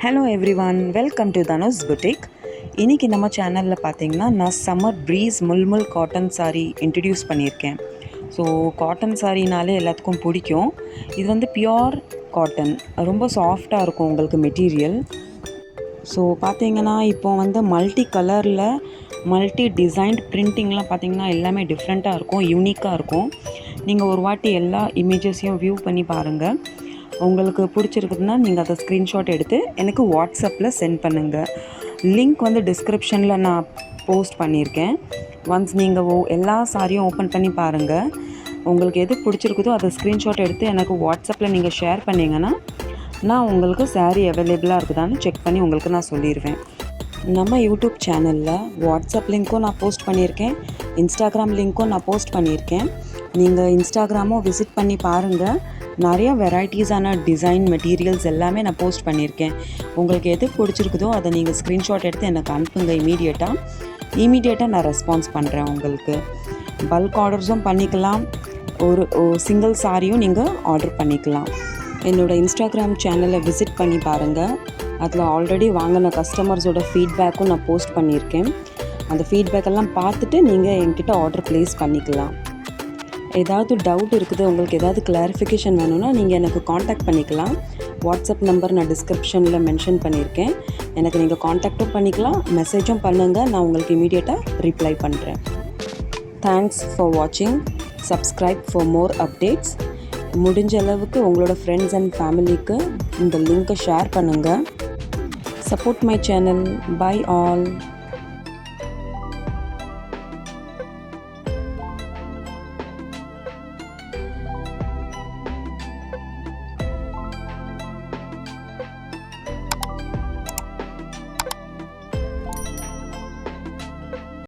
Hello everyone, welcome to Dhanush boutique. இன்றைக்கி நம்ம சேனலில் பார்த்தீங்கன்னா நான் summer breeze mulmul cotton sari introduce பண்ணியிருக்கேன். ஸோ காட்டன் சாரீனாலே எல்லாத்துக்கும் பிடிக்கும். இது வந்து பியோர் காட்டன், ரொம்ப சாஃப்டாக இருக்கும் உங்களுக்கு மெட்டீரியல். ஸோ பார்த்தீங்கன்னா இப்போ வந்து மல்டி கலரில் மல்டி டிசைன்ட் பிரிண்டிங்லாம் பார்த்தீங்கன்னா எல்லாமே டிஃப்ரெண்ட்டாக இருக்கும், யூனிக்காக இருக்கும். நீங்கள் ஒரு வாட்டி எல்லா இமேஜஸையும் வியூ பண்ணி பாருங்கள். உங்களுக்கு பிடிச்சிருக்குதுன்னா நீங்கள் அதை ஸ்க்ரீன்ஷாட் எடுத்து எனக்கு வாட்ஸ்அப்பில் சென்ட் பண்ணுங்கள். லிங்க் வந்து டிஸ்கிரிப்ஷனில் நான் போஸ்ட் பண்ணியிருக்கேன். ஒன்ஸ் நீங்கள் எல்லா சாரியும் ஓப்பன் பண்ணி பாருங்கள். உங்களுக்கு எது பிடிச்சிருக்குதோ அதை ஸ்க்ரீன்ஷாட் எடுத்து எனக்கு வாட்ஸ்அப்பில் நீங்கள் ஷேர் பண்ணிங்கன்னா நான் உங்களுக்கு சாரீ அவைலபிளாக இருக்குதான்னு செக் பண்ணி உங்களுக்கு நான் சொல்லிடுவேன். நம்ம யூடியூப் சேனலில் வாட்ஸ்அப் லிங்க்கும் நான் போஸ்ட் பண்ணியிருக்கேன், இன்ஸ்டாகிராம் லிங்க்கும் நான் போஸ்ட் பண்ணியிருக்கேன். நீங்கள் இன்ஸ்டாகிராமும் விசிட் பண்ணி பாருங்கள். நிறையா வெரைட்டிஸான டிசைன் மெட்டீரியல்ஸ் எல்லாமே நான் போஸ்ட் பண்ணியிருக்கேன். உங்களுக்கு எது பிடிச்சிருக்குதோ அதை நீங்கள் ஸ்க்ரீன்ஷாட் எடுத்து எனக்கு அனுப்புங்க. இமீடியட்டாக நான் ரெஸ்பான்ஸ் பண்ணுறேன். உங்களுக்கு பல்க் ஆர்டர்ஸும் பண்ணிக்கலாம், ஒரு சிங்கிள் சாரியும் நீங்கள் ஆர்டர் பண்ணிக்கலாம். என்னோடய இன்ஸ்டாகிராம் சேனலை விசிட் பண்ணி பாருங்கள். அதில் ஆல்ரெடி வாங்கின கஸ்டமர்ஸோட ஃபீட்பேக்கும் நான் போஸ்ட் பண்ணியிருக்கேன். அந்த ஃபீட்பேக்கெல்லாம் பார்த்துட்டு நீங்கள் என்கிட்ட ஆர்டர் ப்ளேஸ் பண்ணிக்கலாம். ஏதாவது டவுட் இருக்குது, உங்களுக்கு ஏதாவது கிளாரிஃபிகேஷன் வேணும்னா நீங்கள் எனக்கு காண்டாக்ட் பண்ணிக்கலாம். வாட்ஸ்அப் நம்பர் நான் டிஸ்கிரிப்ஷனில் மென்ஷன் பண்ணியிருக்கேன். எனக்கு நீங்கள் காண்டாக்டும் பண்ணிக்கலாம், மெசேஜும் பண்ணுங்கள். நான் உங்களுக்கு இமீடியட்டாக ரிப்ளை பண்ணுறேன். தேங்க்ஸ் ஃபார் வாட்சிங். Subscribe for more updates. முடிஞ்ச அளவுக்கு உங்களோட ஃப்ரெண்ட்ஸ் அண்ட் ஃபேமிலிக்கு இந்த லிங்க்கை ஷேர் பண்ணுங்கள். Support my channel. Bye all.